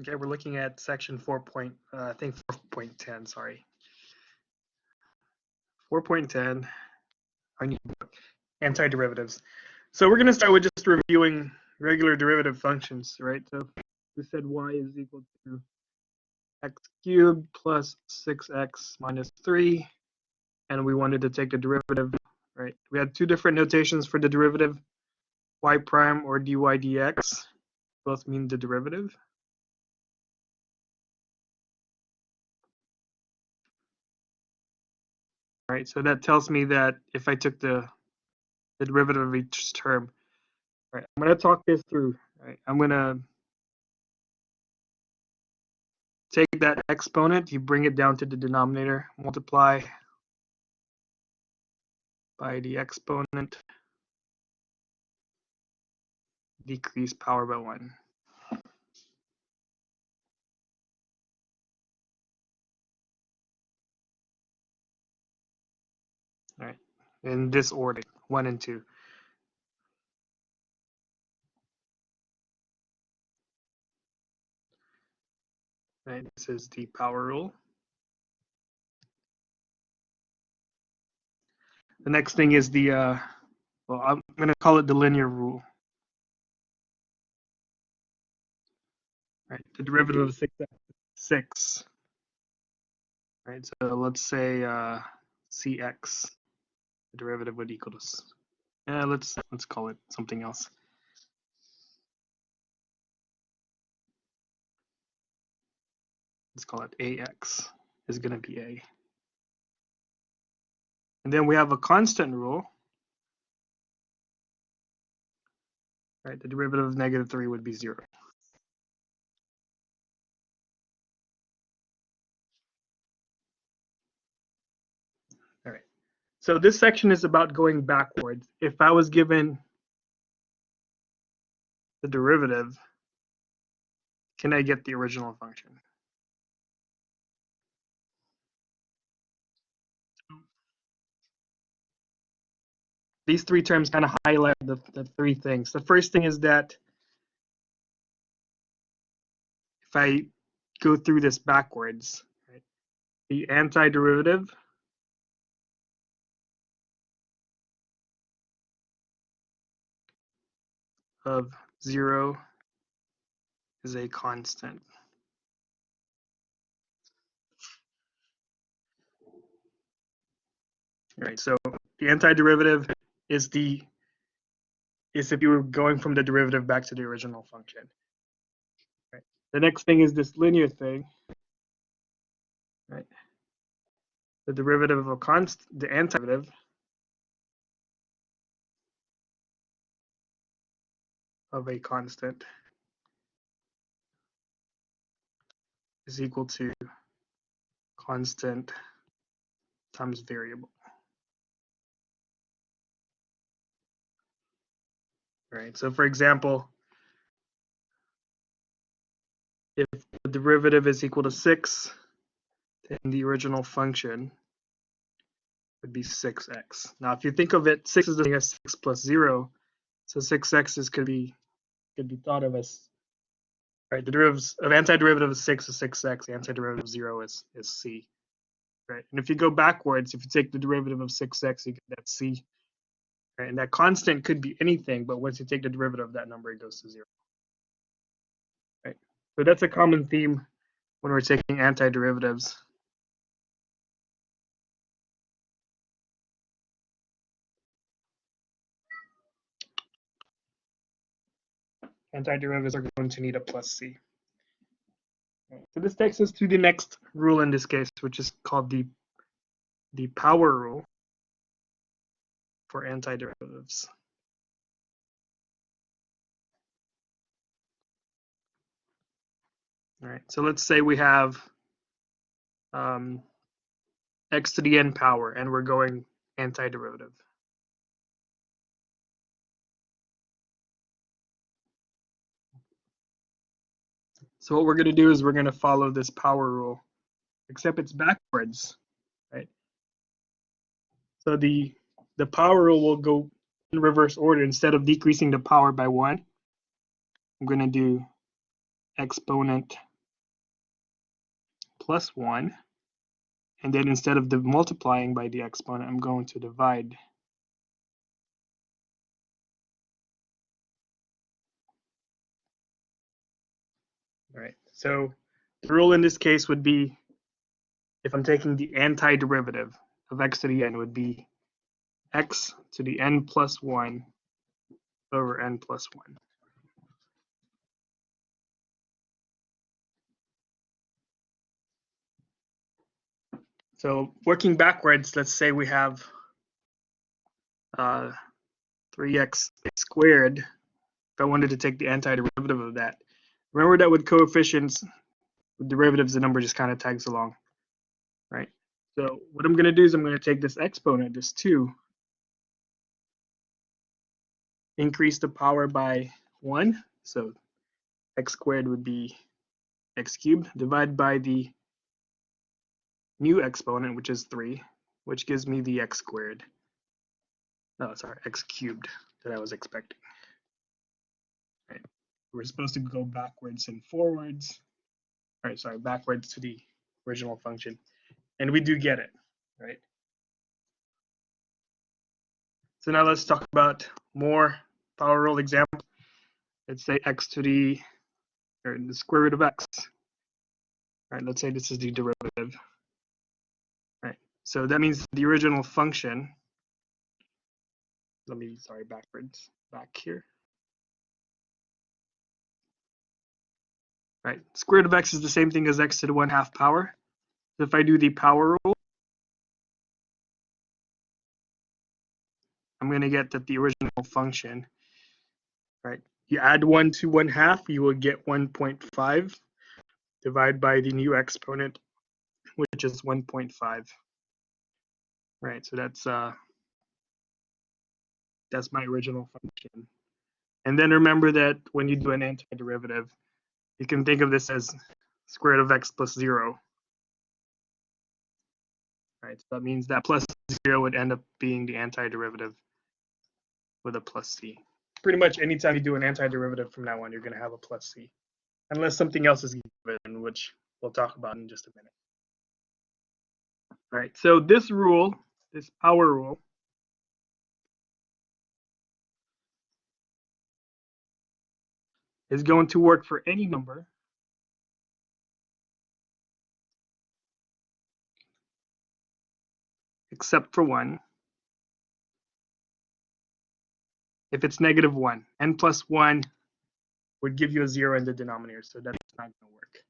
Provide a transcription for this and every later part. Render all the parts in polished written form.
Okay, we're looking at section 4. I think 4.10. Sorry, 4.10. Our new book, Antiderivatives. So we're going to start with just reviewing regular derivative functions, right? So we said y is equal to x cubed plus 6x minus 3, and we wanted to take the derivative, right? We had two different notations for the derivative, y prime or dy dx, both mean the derivative. Right, so that tells me that if I took the derivative of each term, right, I'm going to talk this through. Right, I'm going to take that exponent, you bring it down to the denominator, multiply by the exponent, decrease power by 1. All right, in this order, 1 and 2. Right, this is the power rule. The next thing is the, well, I'm going to call it the linear rule. Right, the derivative of 6 is 6. Right, so let's say cx, the derivative would equal to, let's call it something else. Let's call it ax is going to be a. And then we have a constant rule. Right, the derivative of -3 would be 0. All right. So this section is about going backwards. If I was given the derivative, can I get the original function? These three terms kind of highlight the three things. The first thing is that if I go through this backwards, right, the antiderivative of 0 is a constant. All right, so the antiderivative is if you were going from the derivative back to the original function. Right. The next thing is this linear thing. Right. The derivative of a constant, the antiderivative of a constant is equal to constant times variable. Right. So for example, if the derivative is equal to 6, then the original function would be 6x. Now, if you think of it, 6 is the thing as 6 plus 0, so 6x could be thought of as, right, the derivatives of antiderivative of 6 is 6x, the antiderivative of 0 is c. Right, and if you go backwards, if you take the derivative of 6x, you get that c. Right, and that constant could be anything, but once you take the derivative of that number, it goes to 0. Right, so that's a common theme when we're taking antiderivatives. Antiderivatives are going to need a plus c. So this takes us to the next rule in this case, which is called the power rule for antiderivatives. All right, so let's say we have x to the n power, and we're going antiderivative. So what we're going to do is we're going to follow this power rule, except it's backwards, right? So the power rule will go in reverse order. Instead of decreasing the power by 1, I'm going to do exponent plus 1. And then instead of multiplying by the exponent, I'm going to divide. All right, so the rule in this case would be, if I'm taking the antiderivative of x to the n, would be x to the n plus 1 over n plus 1. So working backwards, let's say we have 3x squared. If I wanted to take the antiderivative of that, remember that with coefficients, with derivatives, the number just kind of tags along, right? So what I'm going to do is I'm going to take this exponent, this 2, increase the power by 1. So x squared would be x cubed, divide by the new exponent, which is 3, which gives me the x squared. Oh, sorry, x cubed that I was expecting. Right. We're supposed to go backwards and forwards. All right, sorry, backwards to the original function. And we do get it, right? So now let's talk about more power rule examples. Let's say x to the, or the square root of x. All right, let's say this is the derivative. Right, so that means the original function, backwards, back here. Right, square root of x is the same thing as x to the 1/2 power. So if I do the power rule, I'm going to get that the original function, right, you add 1 to 1/2, you will get 1.5, divide by the new exponent, which is 1.5. Right, so that's my original function. And then remember that when you do an antiderivative, you can think of this as square root of x plus 0. Right, so that means that plus 0 would end up being the antiderivative with a plus c. Pretty much anytime you do an antiderivative from now on, you're going to have a plus c, unless something else is given, which we'll talk about in just a minute. All right, so this rule, this power rule, is going to work for any number except for 1 if it's -1. N plus 1 would give you a 0 in the denominator, so that's not going to work.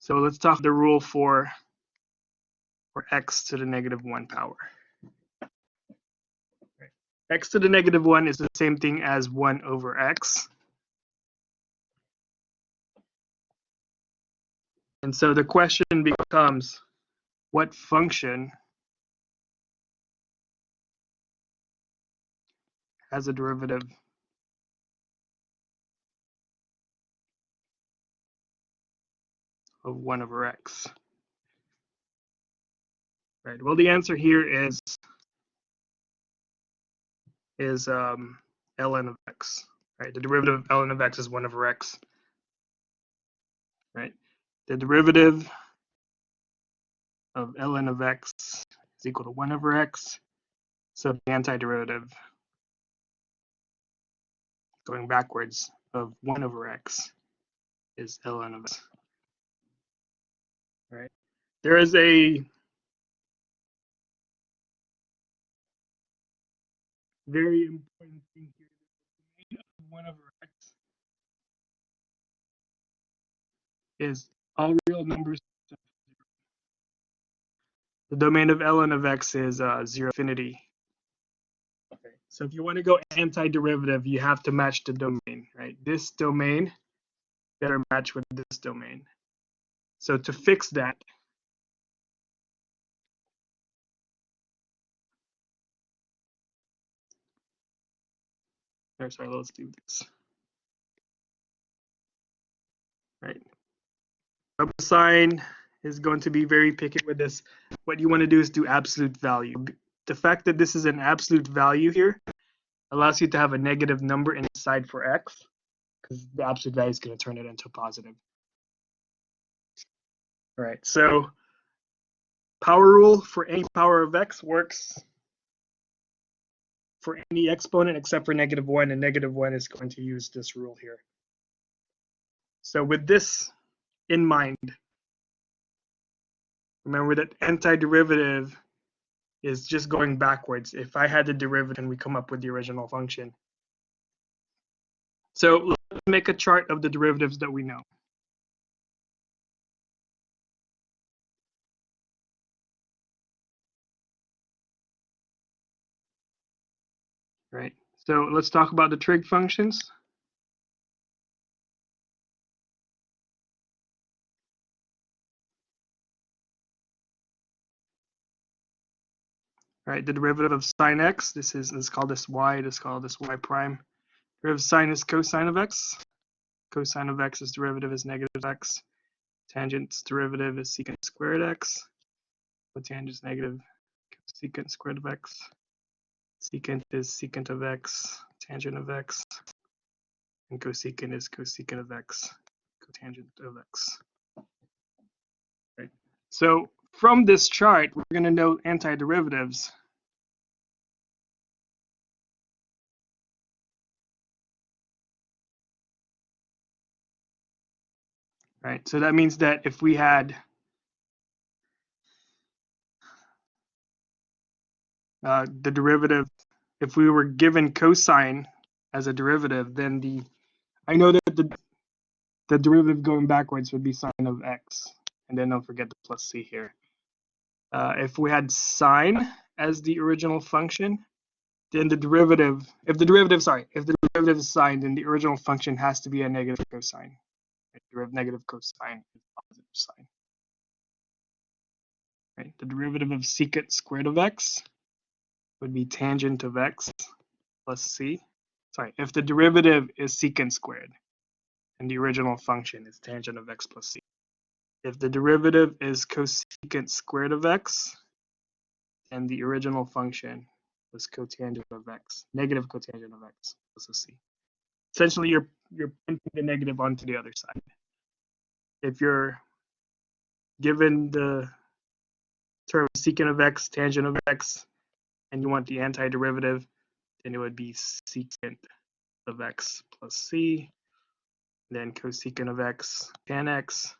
So let's talk the rule for x to the -1 power. Right. X to the -1 is the same thing as 1 over x. And so the question becomes, what function has a derivative of 1 over x? Right. Well, the answer here is ln of x. Right. The derivative of ln of x is 1 over x. Right. The derivative of ln of x is equal to 1 over x. So the antiderivative, going backwards, of 1 over x is ln of x. Right. There is a very important thing here. The domain of 1 over x is all real numbers. The domain of ln of x is 0 infinity. Okay. So if you want to go antiderivative, you have to match the domain, right? This domain better match with this domain. So to fix that, sorry, let's do this. Right. Double sign is going to be very picky with this. What you want to do is do absolute value. The fact that this is an absolute value here allows you to have a negative number inside for x, because the absolute value is going to turn it into a positive. All right, so power rule for any power of x works for any exponent except for -1, and -1 is going to use this rule here. So with this in mind, remember that antiderivative is just going backwards. If I had the derivative, and we come up with the original function. So let's make a chart of the derivatives that we know. Right. So let's talk about the trig functions. Right, the derivative of sine x, let's call this y, let's call this y prime. Derivative of sine is cosine of x. Cosine of x's derivative is negative x. Tangent's derivative is secant squared x. Cotangent is negative secant squared of x. Secant is secant of x, tangent of x. And cosecant is cosecant of x, cotangent of x. Right. So from this chart, we're going to note antiderivatives. Right. So that means that if we had the derivative, if we were given cosine as a derivative, then I know that the derivative going backwards would be sine of x, and then don't forget the plus c here. If we had sine as the original function, then the derivative, if the derivative is sine, then the original function has to be a negative cosine. Right? Derivative negative cosine is positive sine. Right? The derivative of secant squared of x would be tangent of x plus c. Sorry, if the derivative is secant squared, and the original function is tangent of x plus c. If the derivative is cosecant squared of x, and the original function was cotangent of x, negative cotangent of x plus a c. Essentially, you're putting the negative onto the other side. If you're given the term secant of x, tangent of x, and you want the antiderivative, then it would be secant of x plus c, then cosecant of x, tan x,